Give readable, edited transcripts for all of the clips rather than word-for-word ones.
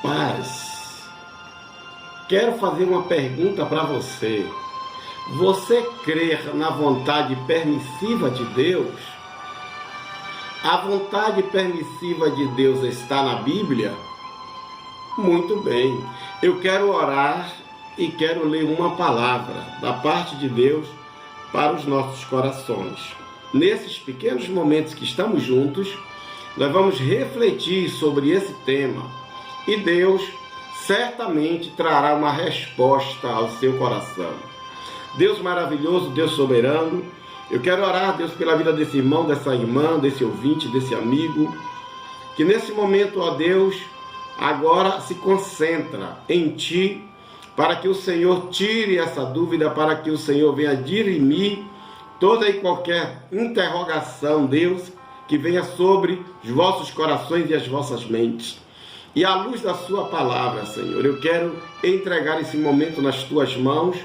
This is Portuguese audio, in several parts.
paz. Quero fazer uma pergunta para você. Você crê na vontade permissiva de Deus? A vontade permissiva de Deus está na Bíblia? Muito bem. Eu quero orar e quero ler uma palavra da parte de Deus para os nossos corações. Nesses pequenos momentos que estamos juntos, nós vamos refletir sobre esse tema e Deus certamente trará uma resposta ao seu coração. Deus maravilhoso, Deus soberano, eu quero orar, Deus, pela vida desse irmão, dessa irmã, desse ouvinte, desse amigo, que nesse momento, ó Deus, agora se concentra em Ti, para que o Senhor tire essa dúvida, para que o Senhor venha dirimir toda e qualquer interrogação, Deus, que venha sobre os vossos corações e as vossas mentes. E à luz da sua palavra, Senhor, eu quero entregar esse momento nas Tuas mãos,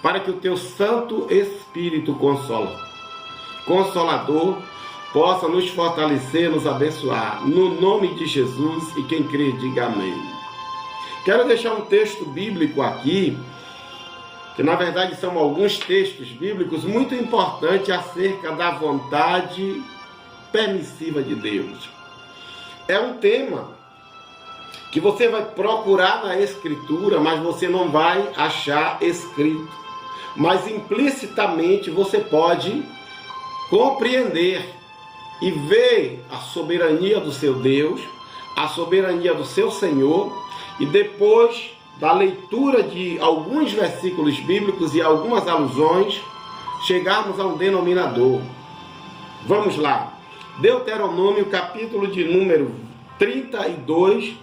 para que o Teu Santo Espírito Consolador possa nos fortalecer, nos abençoar. No nome de Jesus, e quem crê, diga amém. Quero deixar um texto bíblico aqui, que na verdade são alguns textos bíblicos muito importantes acerca da vontade permissiva de Deus. É um tema que você vai procurar na Escritura, mas você não vai achar escrito. Mas implicitamente você pode compreender e ver a soberania do seu Deus, a soberania do seu Senhor, e depois da leitura de alguns versículos bíblicos e algumas alusões, chegarmos a um denominador. Vamos lá. Deuteronômio, capítulo de número 32,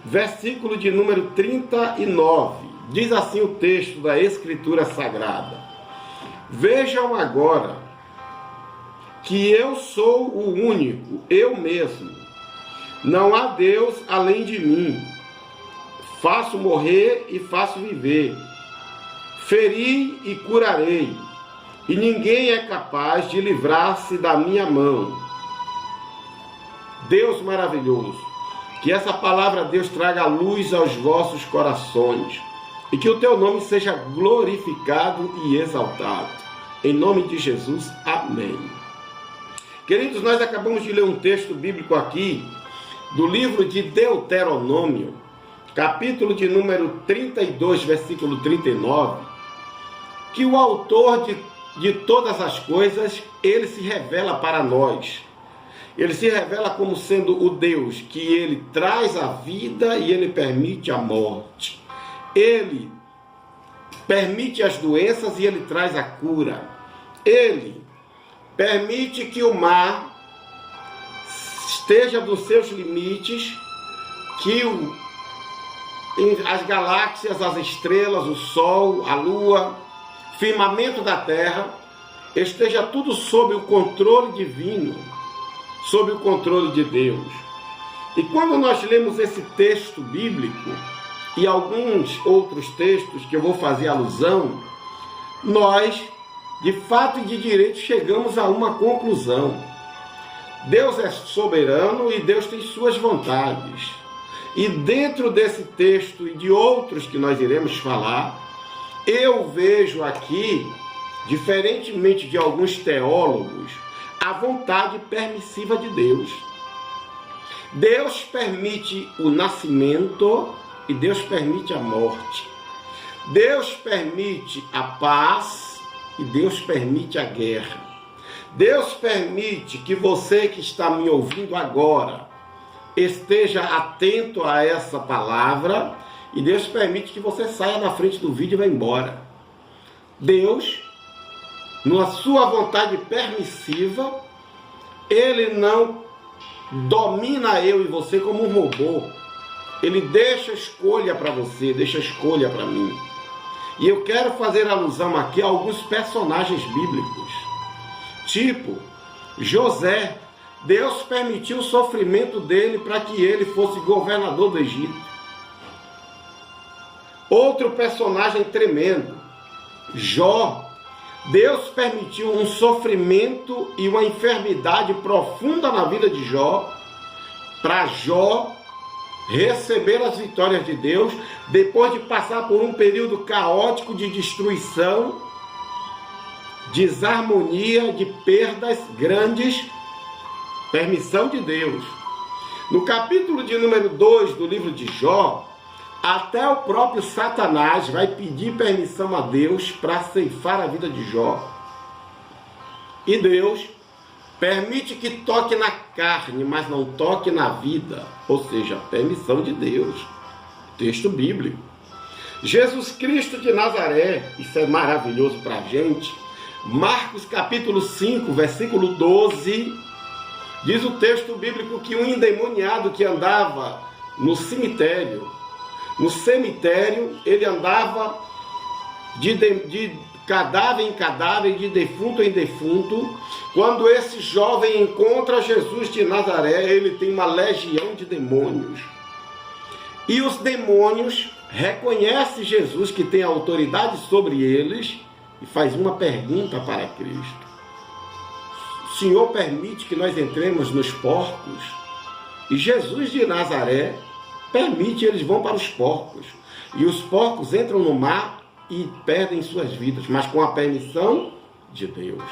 versículo de número 39. Diz assim o texto da Escritura Sagrada: Vejam agora que eu sou o único, eu mesmo. Não há Deus além de mim. Faço morrer e faço viver. Feri e curarei. E ninguém é capaz de livrar-se da minha mão. Deus maravilhoso, que essa palavra, Deus, traga luz aos vossos corações. E que o Teu nome seja glorificado e exaltado. Em nome de Jesus, amém. Queridos, nós acabamos de ler um texto bíblico aqui, do livro de Deuteronômio, capítulo de número 32, versículo 39, que o autor de todas as coisas, ele se revela para nós. Ele se revela como sendo o Deus que ele traz a vida e ele permite a morte. Ele permite as doenças e ele traz a cura. Ele permite que o mar esteja dos seus limites, que as galáxias, as estrelas, o sol, a lua, firmamento da terra, esteja tudo sob o controle divino, sob o controle de Deus. E quando nós lemos esse texto bíblico, e alguns outros textos que eu vou fazer alusão, nós, de fato e de direito, chegamos a uma conclusão. Deus é soberano e Deus tem suas vontades. E dentro desse texto e de outros que nós iremos falar, eu vejo aqui, diferentemente de alguns teólogos, a vontade permissiva de Deus. Deus permite o nascimento e Deus permite a morte. Deus permite a paz e Deus permite a guerra. Deus permite que você que está me ouvindo agora esteja atento a essa palavra e Deus permite que você saia na frente do vídeo e vá embora. Deus, na sua vontade permissiva, Ele não domina eu e você como um robô. Ele deixa a escolha para você, deixa a escolha para mim. E eu quero fazer alusão aqui a alguns personagens bíblicos. Tipo, José. Deus permitiu o sofrimento dele para que ele fosse governador do Egito. Outro personagem tremendo, Jó. Deus permitiu um sofrimento e uma enfermidade profunda na vida de Jó, para Jó receber as vitórias de Deus, depois de passar por um período caótico de destruição, desarmonia, de perdas grandes, permissão de Deus. No capítulo de número 2 do livro de Jó, até o próprio Satanás vai pedir permissão a Deus para ceifar a vida de Jó. E Deus permite que toque na carne, mas não toque na vida. Ou seja, permissão de Deus. Texto bíblico. Jesus Cristo de Nazaré, isso é maravilhoso para a gente. Marcos capítulo 5, versículo 12, diz o texto bíblico que um endemoniado que andava no cemitério, ele andava de cadáver em cadáver, de defunto em defunto. Quando esse jovem encontra Jesus de Nazaré, ele tem uma legião de demônios. E os demônios reconhecem Jesus, que tem autoridade sobre eles, e faz uma pergunta para Cristo: o Senhor permite que nós entremos nos porcos? E Jesus de Nazaré permite, eles vão para os porcos. E os porcos entram no mar e perdem suas vidas, mas com a permissão de Deus.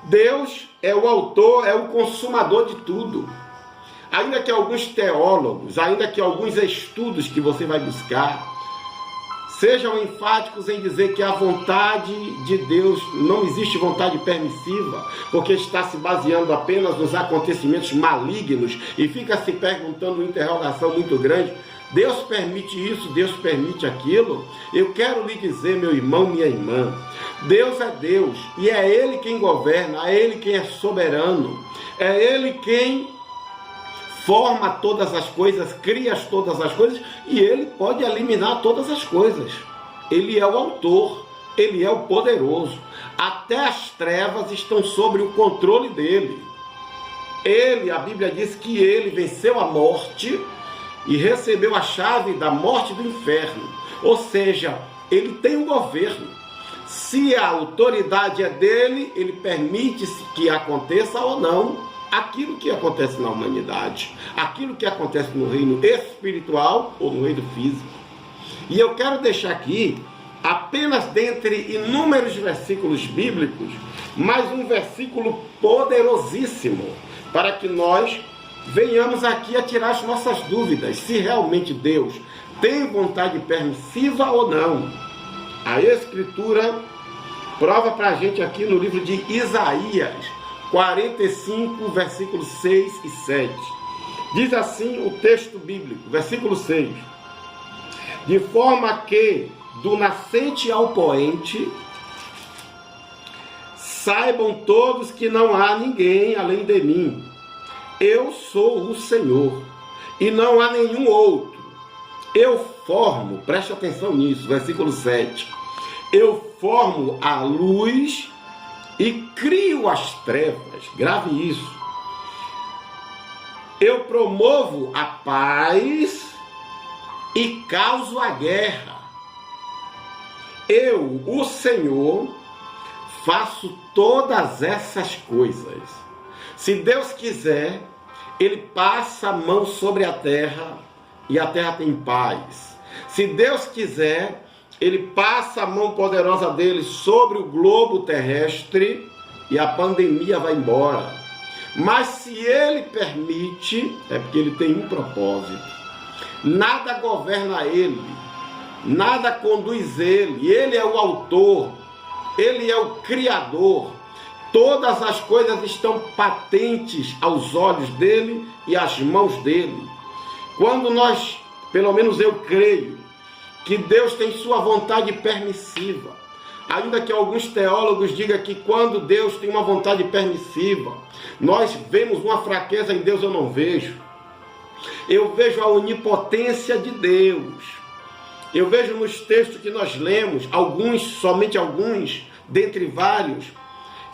Deus é o autor, é o consumador de tudo. Ainda que alguns teólogos, ainda que alguns estudos que você vai buscar, sejam enfáticos em dizer que a vontade de Deus, não existe vontade permissiva, porque está se baseando apenas nos acontecimentos malignos e fica se perguntando uma interrogação muito grande. Deus permite isso, Deus permite aquilo. Eu quero lhe dizer, meu irmão, minha irmã, Deus é Deus e é Ele quem governa, é Ele quem é soberano, é Ele quem forma todas as coisas, cria todas as coisas, e Ele pode eliminar todas as coisas. Ele é o autor, Ele é o poderoso. Até as trevas estão sob o controle dEle. Ele, a Bíblia diz que Ele venceu a morte e recebeu a chave da morte do inferno. Ou seja, Ele tem um governo. Se a autoridade é dEle, Ele permite que aconteça ou não aquilo que acontece na humanidade, aquilo que acontece no reino espiritual ou no reino físico. E eu quero deixar aqui, apenas dentre inúmeros versículos bíblicos, mais um versículo poderosíssimo, para que nós venhamos aqui a tirar as nossas dúvidas, se realmente Deus tem vontade permissiva ou não. A Escritura prova para a gente aqui no livro de Isaías 45, versículos 6 e 7. Diz assim o texto bíblico, versículo 6: de forma que do nascente ao poente saibam todos que não há ninguém além de mim. Eu sou o Senhor e não há nenhum outro. Eu formo, preste atenção nisso, versículo 7. Eu formo a luz e crio as trevas. Grave isso. Eu promovo a paz e causo a guerra. Eu, o Senhor, faço todas essas coisas. Se Deus quiser, Ele passa a mão sobre a terra e a terra tem paz. Se Deus quiser, Ele passa a mão poderosa dele sobre o globo terrestre e a pandemia vai embora. Mas se Ele permite, é porque Ele tem um propósito. Nada governa Ele, nada conduz Ele. Ele é o autor, Ele é o criador. Todas as coisas estão patentes aos olhos dEle e às mãos dEle. Quando nós, pelo menos eu creio, que Deus tem sua vontade permissiva. Ainda que alguns teólogos digam que quando Deus tem uma vontade permissiva, nós vemos uma fraqueza em Deus, eu não vejo. Eu vejo a onipotência de Deus. Eu vejo nos textos que nós lemos, alguns, somente alguns, dentre vários,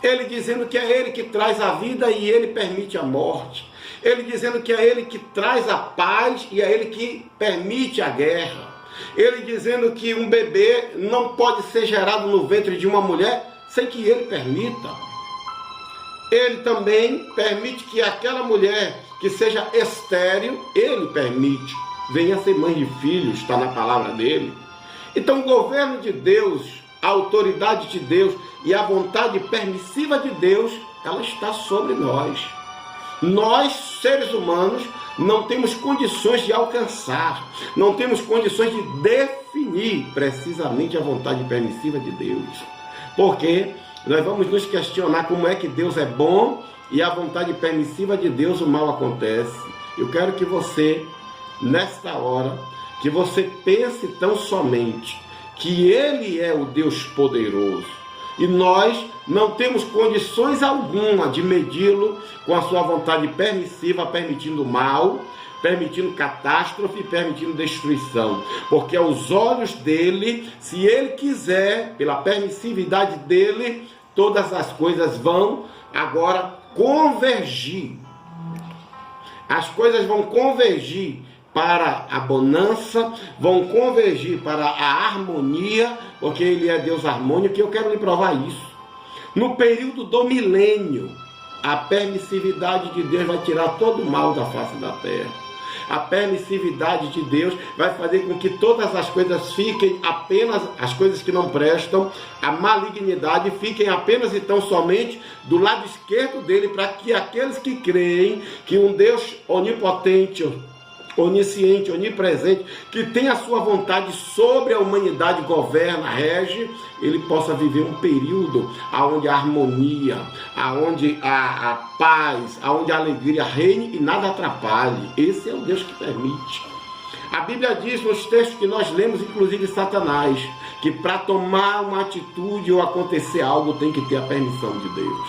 Ele dizendo que é Ele que traz a vida e Ele permite a morte. Ele dizendo que é Ele que traz a paz e é Ele que permite a guerra. Ele dizendo que um bebê não pode ser gerado no ventre de uma mulher sem que Ele permita. Ele também permite que aquela mulher que seja estéril, ele permite. Venha ser mãe de filhos, está na palavra dele. Então o governo de Deus, a autoridade de Deus e a vontade permissiva de Deus, ela está sobre nós. Nós, seres humanos, não temos condições de alcançar, não temos condições de definir precisamente a vontade permissiva de Deus. Porque nós vamos nos questionar como é que Deus é bom e a vontade permissiva de Deus o mal acontece. Eu quero que você, nesta hora, que você pense tão somente que Ele é o Deus poderoso e nós não temos condições alguma de medi-lo com a sua vontade permissiva, permitindo mal, permitindo catástrofe, permitindo destruição. Porque aos olhos dele, se ele quiser, pela permissividade dele, todas as coisas vão agora convergir. As coisas vão convergir para a bonança, vão convergir para a harmonia, porque ele é Deus harmônico, e eu quero lhe provar isso. No período do milênio, a permissividade de Deus vai tirar todo o mal da face da terra. A permissividade de Deus vai fazer com que todas as coisas fiquem apenas, as coisas que não prestam, a malignidade fiquem apenas e tão somente do lado esquerdo dele, para que aqueles que creem que um Deus onipotente, onisciente, onipresente, que tem a sua vontade sobre a humanidade, governa, rege, ele possa viver um período onde a harmonia, onde a paz, onde a alegria reine e nada atrapalhe. Esse é o Deus que permite. A Bíblia diz nos textos que nós lemos, inclusive Satanás, que para tomar uma atitude ou acontecer algo tem que ter a permissão de Deus.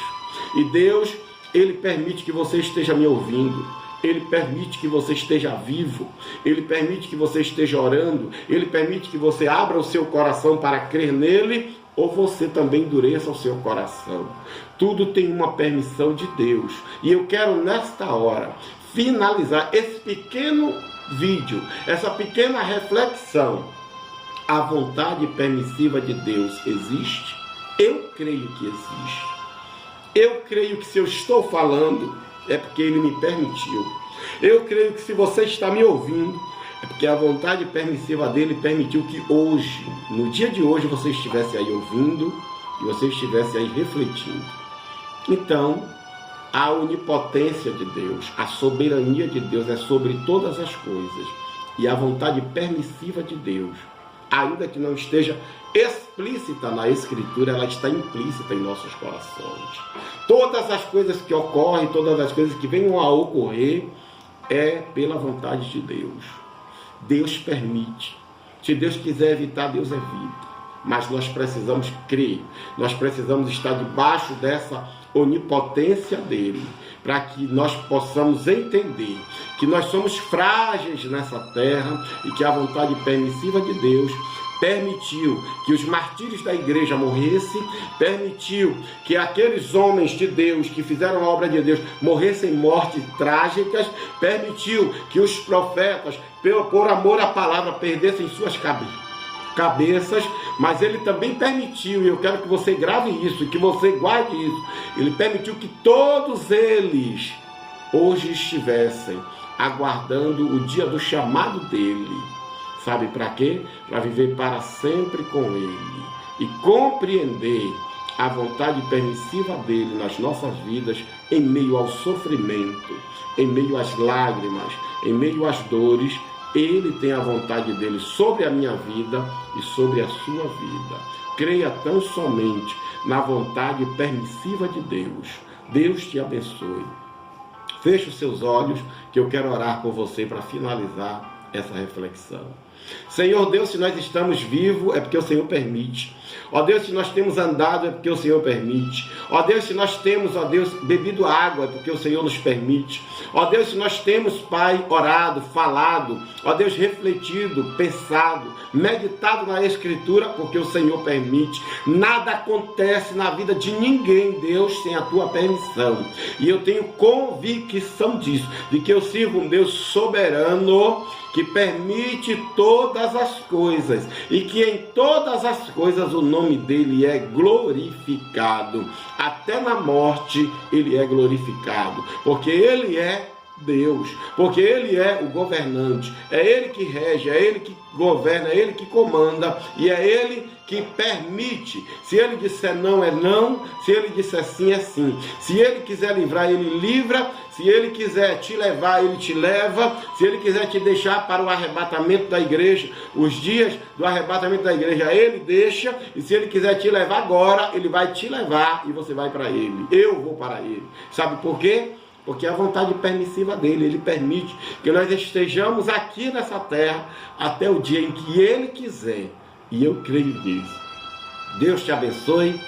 E Deus, ele permite que você esteja me ouvindo. Ele permite que você esteja vivo, ele permite que você esteja orando, ele permite que você abra o seu coração para crer nele, ou você também endureça o seu coração. Tudo tem uma permissão de Deus. E eu quero nesta hora finalizar esse pequeno vídeo, essa pequena reflexão. A vontade permissiva de Deus existe? Eu creio que existe. Eu creio que se eu estou falando, é porque ele me permitiu. Eu creio que se você está me ouvindo, é porque a vontade permissiva dele permitiu que hoje, no dia de hoje, você estivesse aí ouvindo e você estivesse aí refletindo. Então, a onipotência de Deus, a soberania de Deus é sobre todas as coisas. E a vontade permissiva de Deus, ainda que não esteja explícita na Escritura, ela está implícita em nossos corações. Todas as coisas que ocorrem, todas as coisas que venham a ocorrer, é pela vontade de Deus. Deus permite. Se Deus quiser evitar, Deus evita. Mas nós precisamos crer, nós precisamos estar debaixo dessa onipotência dele, para que nós possamos entender que nós somos frágeis nessa terra e que a vontade permissiva de Deus permitiu que os martírios da igreja morressem, permitiu que aqueles homens de Deus que fizeram a obra de Deus morressem mortes trágicas, permitiu que os profetas, por amor à palavra, perdessem suas cabeças, mas ele também permitiu, e eu quero que você grave isso, e que você guarde isso, ele permitiu que todos eles hoje estivessem aguardando o dia do chamado dele. Sabe para quê? Para viver para sempre com ele e compreender a vontade permissiva dele nas nossas vidas, em meio ao sofrimento, em meio às lágrimas, em meio às dores. Ele tem a vontade dele sobre a minha vida e sobre a sua vida. Creia tão somente na vontade permissiva de Deus. Deus te abençoe. Feche os seus olhos, que eu quero orar por você para finalizar essa reflexão. Senhor Deus, se nós estamos vivos, é porque o Senhor permite. Ó Deus, se nós temos andado, é porque o Senhor permite. Ó Deus, se nós temos, ó Deus, bebido água, é porque o Senhor nos permite. Ó Deus, se nós temos, Pai, orado, falado, ó Deus, refletido, pensado, meditado na Escritura, porque o Senhor permite. Nada acontece na vida de ninguém, Deus, sem a tua permissão. E eu tenho convicção disso, de que eu sirvo um Deus soberano, que permite todas as coisas, e que em todas as coisas o nome dele é glorificado. Até na morte ele é glorificado, porque ele é Deus, porque Ele é o governante, é Ele que rege, é Ele que governa, é Ele que comanda e é Ele que permite. Se Ele disser não, é não, se Ele disser sim, é sim. Se Ele quiser livrar, Ele livra, se Ele quiser te levar, Ele te leva, se Ele quiser te deixar para o arrebatamento da igreja, os dias do arrebatamento da igreja, Ele deixa, e se Ele quiser te levar agora, Ele vai te levar e você vai para Ele. Eu vou para Ele. Sabe por quê? Porque é a vontade permissiva dele, ele permite que nós estejamos aqui nessa terra até o dia em que ele quiser. E eu creio nisso. Deus te abençoe,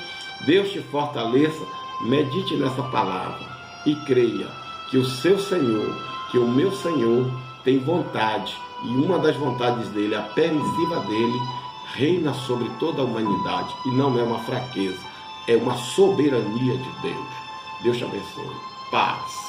Deus te fortaleça, medite nessa palavra e creia que o seu Senhor, que o meu Senhor tem vontade, e uma das vontades dele, a permissiva dele, reina sobre toda a humanidade, e não é uma fraqueza, é uma soberania de Deus. Deus te abençoe. Paz.